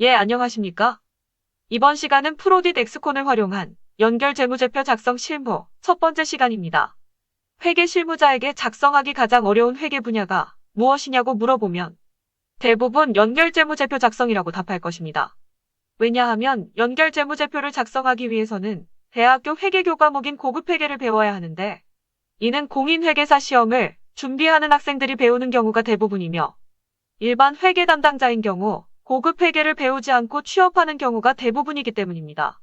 예, 안녕하십니까? 이번 시간은 프로딧 엑스콘을 활용한 연결 재무제표 작성 실무 첫 번째 시간입니다. 회계 실무자에게 작성하기 가장 어려운 회계 분야가 무엇이냐고 물어보면 대부분 연결 재무제표 작성이라고 답할 것입니다. 왜냐하면 연결 재무제표를 작성하기 위해서는 대학교 회계교 과목인 고급 회계를 배워야 하는데 이는 공인회계사 시험을 준비하는 학생들이 배우는 경우가 대부분이며 일반 회계 담당자인 경우 고급 회계를 배우지 않고 취업하는 경우가 대부분이기 때문입니다.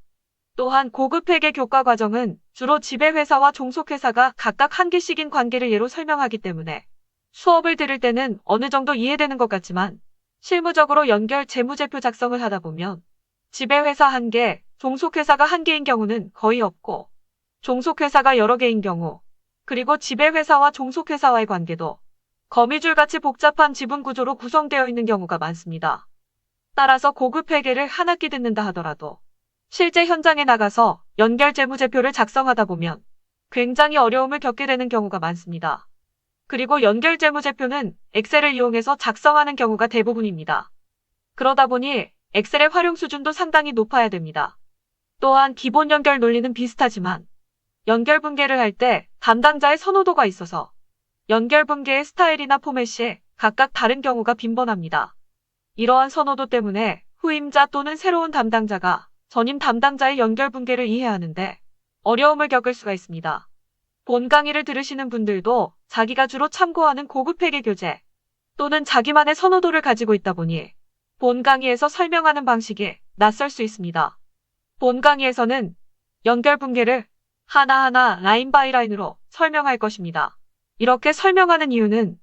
또한 고급 회계 교과 과정은 주로 지배회사와 종속회사가 각각 한 개씩인 관계를 예로 설명하기 때문에 수업을 들을 때는 어느 정도 이해되는 것 같지만 실무적으로 연결 재무제표 작성을 하다 보면 지배회사 한 개, 종속회사가 한 개인 경우는 거의 없고 종속회사가 여러 개인 경우 그리고 지배회사와 종속회사와의 관계도 거미줄같이 복잡한 지분 구조로 구성되어 있는 경우가 많습니다. 따라서 고급 회계를 한 학기 듣는다 하더라도 실제 현장에 나가서 연결 재무제표를 작성하다 보면 굉장히 어려움을 겪게 되는 경우가 많습니다. 그리고 연결 재무제표는 엑셀을 이용해서 작성하는 경우가 대부분입니다. 그러다 보니 엑셀의 활용 수준도 상당히 높아야 됩니다. 또한 기본 연결 논리는 비슷하지만 연결 분계를 할 때 담당자의 선호도가 있어서 연결 분계의 스타일이나 포맷이 각각 다른 경우가 빈번합니다. 이러한 선호도 때문에 후임자 또는 새로운 담당자가 전임 담당자의 연결 분계를 이해하는데 어려움을 겪을 수가 있습니다. 본 강의를 들으시는 분들도 자기가 주로 참고하는 고급 회계 교재 또는 자기만의 선호도를 가지고 있다 보니 본 강의에서 설명하는 방식이 낯설 수 있습니다. 본 강의에서는 연결 분계를 하나하나 라인 바이 라인으로 설명할 것입니다. 이렇게 설명하는 이유는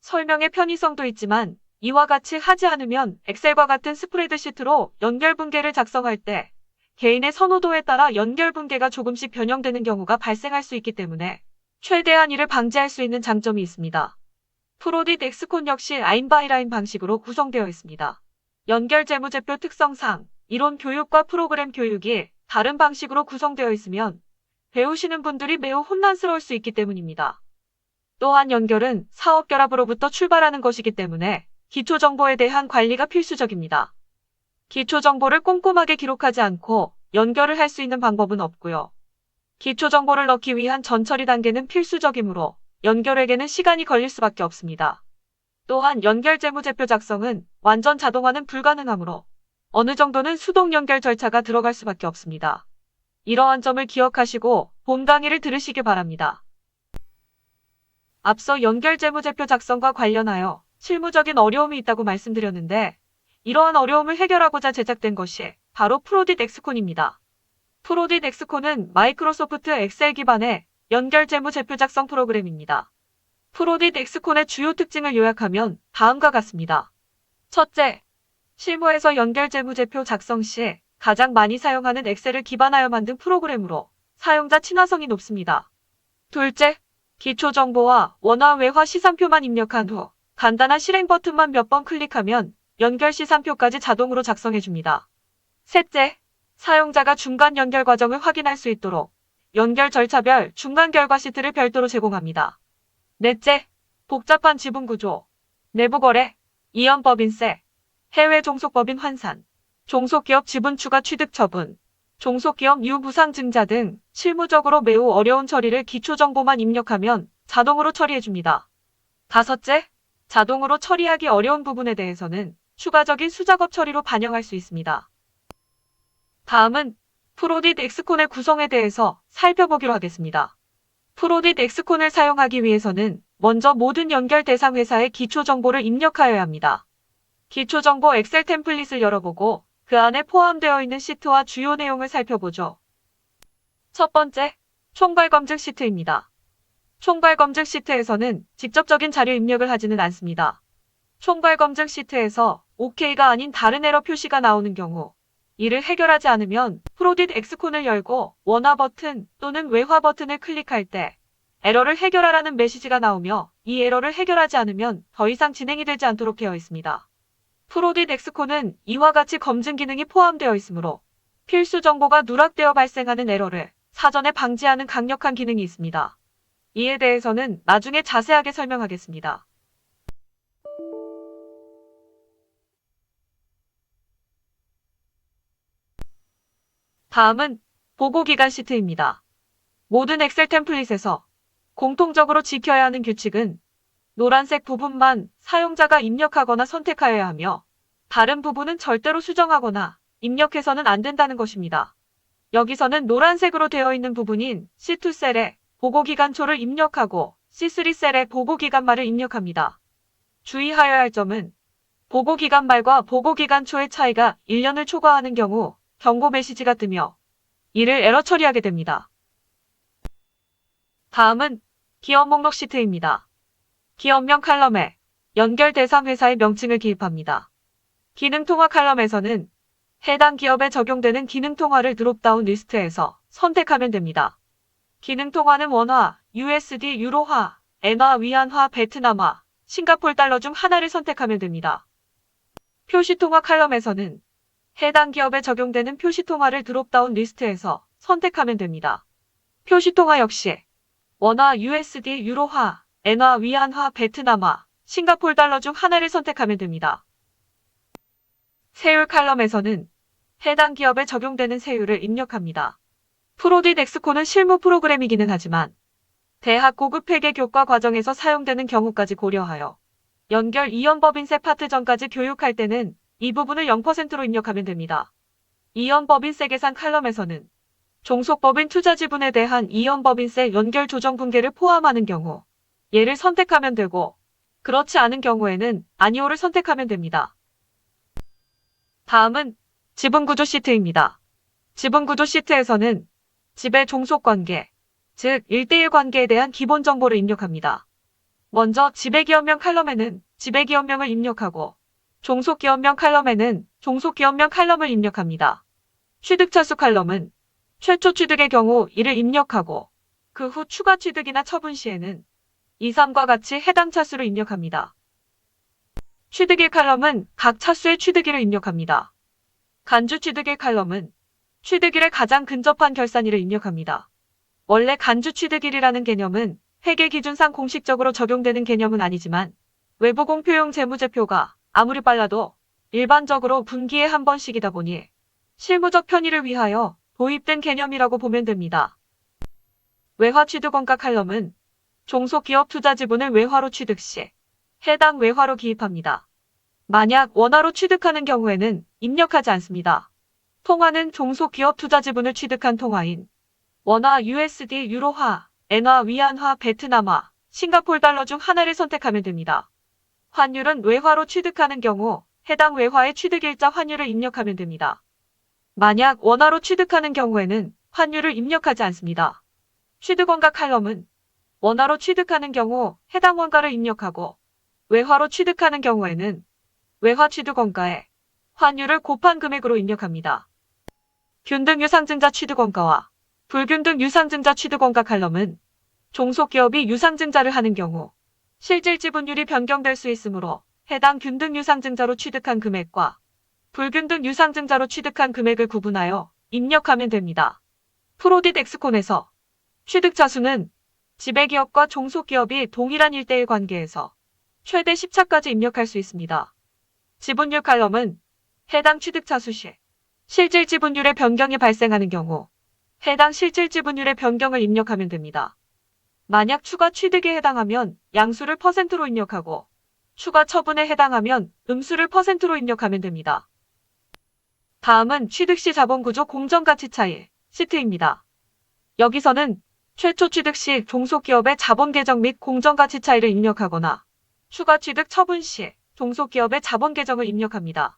설명의 편의성도 있지만 이와 같이 하지 않으면 엑셀과 같은 스프레드시트로 연결 분계를 작성할 때 개인의 선호도에 따라 연결 분계가 조금씩 변형되는 경우가 발생할 수 있기 때문에 최대한 이를 방지할 수 있는 장점이 있습니다. 프로딧 엑스콘 역시 라인 바이 라인 방식으로 구성되어 있습니다. 연결 재무제표 특성상 이론 교육과 프로그램 교육이 다른 방식으로 구성되어 있으면 배우시는 분들이 매우 혼란스러울 수 있기 때문입니다. 또한 연결은 사업 결합으로부터 출발하는 것이기 때문에 기초정보에 대한 관리가 필수적입니다. 기초정보를 꼼꼼하게 기록하지 않고 연결을 할 수 있는 방법은 없고요. 기초정보를 넣기 위한 전처리 단계는 필수적이므로 연결에게는 시간이 걸릴 수밖에 없습니다. 또한 연결 재무제표 작성은 완전 자동화는 불가능하므로 어느 정도는 수동 연결 절차가 들어갈 수밖에 없습니다. 이러한 점을 기억하시고 본 강의를 들으시기 바랍니다. 앞서 연결 재무제표 작성과 관련하여 실무적인 어려움이 있다고 말씀드렸는데 이러한 어려움을 해결하고자 제작된 것이 바로 프로딧 엑스콘입니다. 프로딧 엑스콘은 마이크로소프트 엑셀 기반의 연결 재무제표 작성 프로그램입니다. 프로딧 엑스콘의 주요 특징을 요약하면 다음과 같습니다. 첫째, 실무에서 연결 재무제표 작성 시 가장 많이 사용하는 엑셀을 기반하여 만든 프로그램으로 사용자 친화성이 높습니다. 둘째, 기초 정보와 원화 외화 시산표만 입력한 후 간단한 실행 버튼만 몇 번 클릭하면 연결 시산표까지 자동으로 작성해줍니다. 셋째, 사용자가 중간 연결 과정을 확인할 수 있도록 연결 절차별 중간 결과 시트를 별도로 제공합니다. 넷째, 복잡한 지분 구조, 내부 거래, 이연법인세, 해외 종속법인 환산, 종속기업 지분 추가 취득 처분, 종속기업 유무상 증자 등 실무적으로 매우 어려운 처리를 기초정보만 입력하면 자동으로 처리해줍니다. 다섯째, 자동으로 처리하기 어려운 부분에 대해서는 추가적인 수작업 처리로 반영할 수 있습니다. 다음은 프로딧 엑스콘의 구성에 대해서 살펴보기로 하겠습니다. 프로딧 엑스콘을 사용하기 위해서는 먼저 모든 연결 대상 회사의 기초정보를 입력하여야 합니다. 기초정보 엑셀 템플릿을 열어보고 그 안에 포함되어 있는 시트와 주요 내용을 살펴보죠. 첫 번째, 총괄 검증 시트입니다. 총괄 검증 시트에서는 직접적인 자료 입력을 하지는 않습니다. 총괄 검증 시트에서 OK가 아닌 다른 에러 표시가 나오는 경우 이를 해결하지 않으면 프로딧 엑스콘을 열고 원화 버튼 또는 외화 버튼을 클릭할 때 에러를 해결하라는 메시지가 나오며 이 에러를 해결하지 않으면 더 이상 진행이 되지 않도록 되어 있습니다. 프로딧 엑스콘은 이와 같이 검증 기능이 포함되어 있으므로 필수 정보가 누락되어 발생하는 에러를 사전에 방지하는 강력한 기능이 있습니다. 이에 대해서는 나중에 자세하게 설명하겠습니다. 다음은 보고기간 시트입니다. 모든 엑셀 템플릿에서 공통적으로 지켜야 하는 규칙은 노란색 부분만 사용자가 입력하거나 선택하여야 하며 다른 부분은 절대로 수정하거나 입력해서는 안 된다는 것입니다. 여기서는 노란색으로 되어 있는 부분인 C2셀에 보고기간초를 입력하고 C3셀에 보고기간말을 입력합니다. 주의하여야 할 점은 보고기간말과 보고기간초의 차이가 1년을 초과하는 경우 경고 메시지가 뜨며 이를 에러 처리하게 됩니다. 다음은 기업 목록 시트입니다. 기업명 칼럼에 연결 대상 회사의 명칭을 기입합니다. 기능통화 칼럼에서는 해당 기업에 적용되는 기능통화를 드롭다운 리스트에서 선택하면 됩니다. 기능통화는 원화, USD, 유로화, 엔화, 위안화, 베트남화, 싱가폴 달러 중 하나를 선택하면 됩니다. 표시통화 칼럼에서는 해당 기업에 적용되는 표시통화를 드롭다운 리스트에서 선택하면 됩니다. 표시통화 역시 원화, USD, 유로화, 엔화, 위안화, 베트남화, 싱가폴 달러 중 하나를 선택하면 됩니다. 세율 칼럼에서는 해당 기업에 적용되는 세율을 입력합니다. 프로딧 엑스코는 실무 프로그램이기는 하지만 대학 고급 회계 교과 과정에서 사용되는 경우까지 고려하여 연결 이연법인세 파트 전까지 교육할 때는 이 부분을 0%로 입력하면 됩니다. 이연법인세 계산 칼럼에서는 종속법인 투자지분에 대한 이연법인세 연결 조정 분계를 포함하는 경우 얘를 선택하면 되고 그렇지 않은 경우에는 아니오를 선택하면 됩니다. 다음은 지분구조 시트입니다. 지분구조 시트에서는 지배 종속관계, 즉 1대1 관계에 대한 기본 정보를 입력합니다. 먼저 지배기업명 칼럼에는 지배기업명을 입력하고 종속기업명 칼럼에는 종속기업명 칼럼을 입력합니다. 취득차수 칼럼은 최초 취득의 경우 이를 입력하고 그 후 추가 취득이나 처분 시에는 2, 3과 같이 해당 차수를 입력합니다. 취득일 칼럼은 각 차수의 취득일을 입력합니다. 간주 취득일 칼럼은 취득일에 가장 근접한 결산일을 입력합니다. 원래 간주 취득일이라는 개념은 회계 기준상 공식적으로 적용되는 개념은 아니지만 외부 공표용 재무제표가 아무리 빨라도 일반적으로 분기에 한 번씩이다 보니 실무적 편의를 위하여 도입된 개념이라고 보면 됩니다. 외화 취득원가 칼럼은 종속기업 투자지분을 외화로 취득 시 해당 외화로 기입합니다. 만약 원화로 취득하는 경우에는 입력하지 않습니다. 통화는 종속기업 투자지분을 취득한 통화인 원화, USD, 유로화, 엔화, 위안화, 베트남화, 싱가폴 달러 중 하나를 선택하면 됩니다. 환율은 외화로 취득하는 경우 해당 외화의 취득일자 환율을 입력하면 됩니다. 만약 원화로 취득하는 경우에는 환율을 입력하지 않습니다. 취득원가 칼럼은 원화로 취득하는 경우 해당 원가를 입력하고 외화로 취득하는 경우에는 외화 취득원가에 환율을 곱한 금액으로 입력합니다. 균등 유상증자 취득원가와 불균등 유상증자 취득원가 칼럼은 종속기업이 유상증자를 하는 경우 실질 지분율이 변경될 수 있으므로 해당 균등 유상증자로 취득한 금액과 불균등 유상증자로 취득한 금액을 구분하여 입력하면 됩니다. 프로딧 엑스콘에서 취득차수는 지배기업과 종속기업이 동일한 1대1 관계에서 최대 10차까지 입력할 수 있습니다. 지분율 칼럼은 해당 취득차수 시 실질 지분율의 변경이 발생하는 경우 해당 실질 지분율의 변경을 입력하면 됩니다. 만약 추가 취득에 해당하면 양수를 %로 입력하고 추가 처분에 해당하면 음수를 %로 입력하면 됩니다. 다음은 취득 시 자본구조 공정가치 차이 시트입니다. 여기서는 최초 취득 시 종속기업의 자본 계정 및 공정가치 차이를 입력하거나 추가 취득 처분 시 종속기업의 자본 계정을 입력합니다.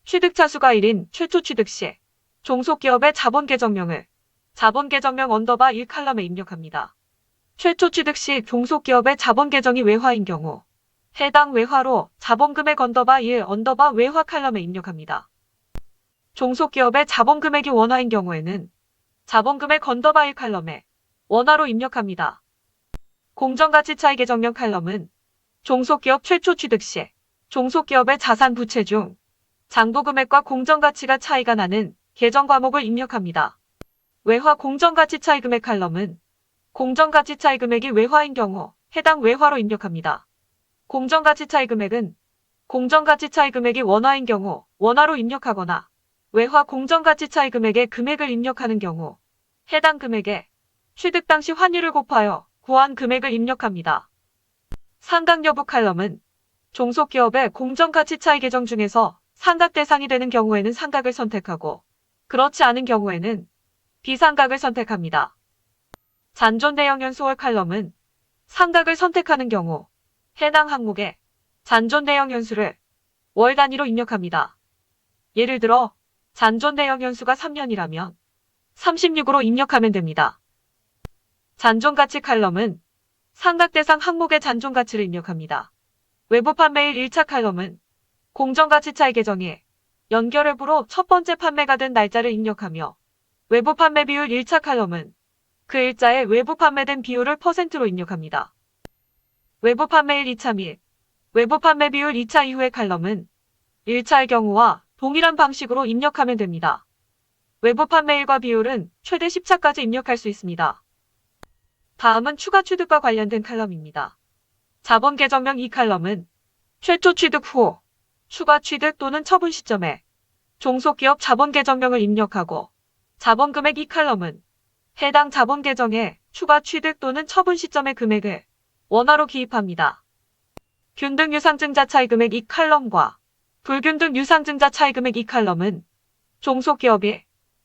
취득 차수가 1인 최초 취득 시 종속기업의 자본 계정명을 자본 계정명 언더바 1 칼럼에 입력합니다. 최초 취득 시 종속기업의 자본 계정이 외화인 경우 해당 외화로 자본금액 언더바 1 언더바 외화 칼럼에 입력합니다. 종속기업의 자본금액이 원화인 경우에는 자본금액 언더바 1 칼럼에 원화로 입력합니다. 공정가치 차이 계정명 칼럼은 종속기업 최초 취득 시 종속기업의 자산 부채 중 장부금액과 공정가치가 차이가 나는 계정 과목을 입력합니다. 외화 공정가치 차이 금액 칼럼은 공정가치 차이 금액이 외화인 경우 해당 외화로 입력합니다. 공정가치 차이 금액은 공정가치 차이 금액이 원화인 경우 원화로 입력하거나 외화 공정가치 차이 금액에 금액을 입력하는 경우 해당 금액에 취득 당시 환율을 곱하여 구한 금액을 입력합니다. 상각 여부 칼럼은 종속기업의 공정가치 차이 계정 중에서 상각 대상이 되는 경우에는 상각을 선택하고 그렇지 않은 경우에는 비상각을 선택합니다. 잔존 대형 연수월 칼럼은 상각을 선택하는 경우 해당 항목에 잔존 대형 연수를 월 단위로 입력합니다. 예를 들어 잔존 대형 연수가 3년이라면 36으로 입력하면 됩니다. 잔존가치 칼럼은 상각 대상 항목의 잔존가치를 입력합니다. 외부 판매일 1차 칼럼은 공정가치 차이 계정에 연결외부로 첫 번째 판매가 된 날짜를 입력하며 외부 판매 비율 1차 칼럼은 그 일자에 외부 판매된 비율을 %로 입력합니다. 외부 판매일 2차 및 외부 판매 비율 2차 이후의 칼럼은 1차의 경우와 동일한 방식으로 입력하면 됩니다. 외부 판매일과 비율은 최대 10차까지 입력할 수 있습니다. 다음은 추가 취득과 관련된 칼럼입니다. 자본 계정명 2칼럼은 최초 취득 후 추가 취득 또는 처분 시점에 종속기업 자본 계정명을 입력하고 자본금액 2칼럼은 해당 자본 계정에 추가 취득 또는 처분 시점의 금액을 원화로 기입합니다. 균등 유상증자 차이 금액 2칼럼과 불균등 유상증자 차이 금액 2칼럼은 종속기업이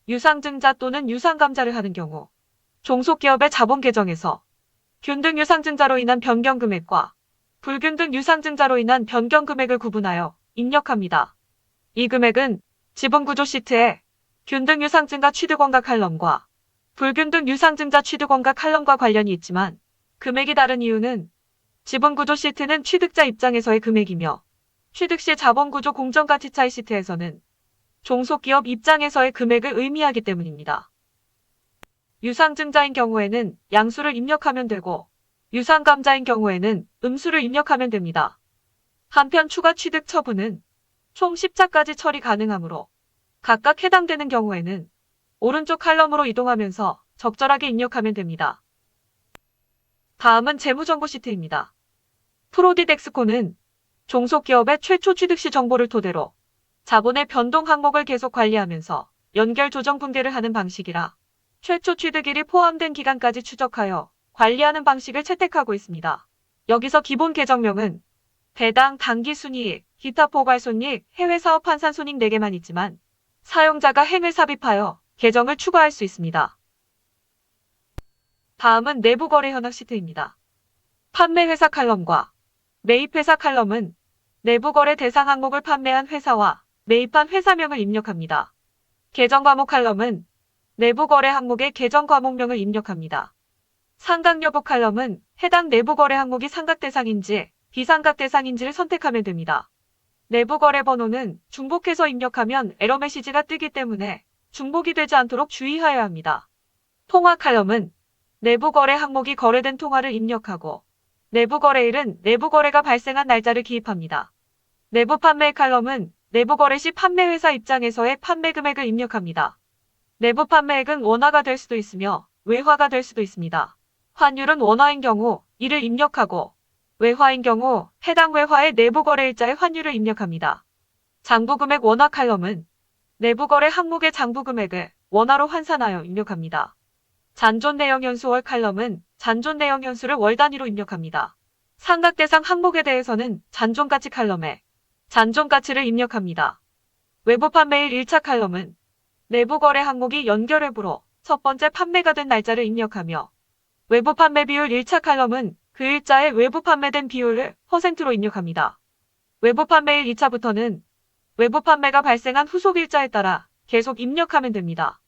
유상증자 또는 유상감자를 하는 경우 종속기업의 자본 계정에서 균등 유상증자로 인한 변경 금액과 불균등 유상증자로 인한 변경 금액을 구분하여 입력합니다. 이 금액은 지분구조 시트에 균등 유상증가 취득원가 칼럼과 불균등 유상증자 취득원가 칼럼과 관련이 있지만 금액이 다른 이유는 지분구조 시트는 취득자 입장에서의 금액이며 취득 시 자본구조 공정가치 차이 시트에서는 종속기업 입장에서의 금액을 의미하기 때문입니다. 유상증자인 경우에는 양수를 입력하면 되고 유상감자인 경우에는 음수를 입력하면 됩니다. 한편 추가 취득 처분은 총 10차까지 처리 가능하므로 각각 해당되는 경우에는 오른쪽 칼럼으로 이동하면서 적절하게 입력하면 됩니다. 다음은 재무정보 시트입니다. 프로딧 엑스코는 종속기업의 최초 취득 시 정보를 토대로 자본의 변동 항목을 계속 관리하면서 연결 조정 분배를 하는 방식이라 최초 취득일이 포함된 기간까지 추적하여 관리하는 방식을 채택하고 있습니다. 여기서 기본 계정명은 배당, 당기순이익, 기타 포괄손익, 해외사업 환산손익 4개만 있지만 사용자가 행을 삽입하여 계정을 추가할 수 있습니다. 다음은 내부거래 현황 시트입니다. 판매회사 칼럼과 매입회사 칼럼은 내부거래 대상 항목을 판매한 회사와 매입한 회사명을 입력합니다. 계정과목 칼럼은 내부거래 항목의 계정과목명을 입력합니다. 상각여부 칼럼은 해당 내부거래 항목이 상각 대상인지 비상각 대상인지를 선택하면 됩니다. 내부거래 번호는 중복해서 입력하면 에러 메시지가 뜨기 때문에 중복이 되지 않도록 주의하여야 합니다. 통화 칼럼은 내부거래 항목이 거래된 통화를 입력하고 내부거래일은 내부거래가 발생한 날짜를 기입합니다. 내부 판매 칼럼은 내부거래 시 판매회사 입장에서의 판매 금액을 입력합니다. 내부 판매액은 원화가 될 수도 있으며 외화가 될 수도 있습니다. 환율은 원화인 경우 이를 입력하고 외화인 경우 해당 외화의 내부거래일자의 환율을 입력합니다. 장부금액 원화 칼럼은 내부거래 항목의 장부금액을 원화로 환산하여 입력합니다. 잔존내역연수월 칼럼은 잔존내역연수를 월 단위로 입력합니다. 상각 대상 항목에 대해서는 잔존가치 칼럼에 잔존가치를 입력합니다. 외부 판매일 1차 칼럼은 내부거래 항목이 연결외부로 첫 번째 판매가 된 날짜를 입력하며 외부 판매 비율 1차 칼럼은 그 일자에 외부 판매된 비율을 %로 입력합니다. 외부 판매일 2차부터는 외부 판매가 발생한 후속 일자에 따라 계속 입력하면 됩니다.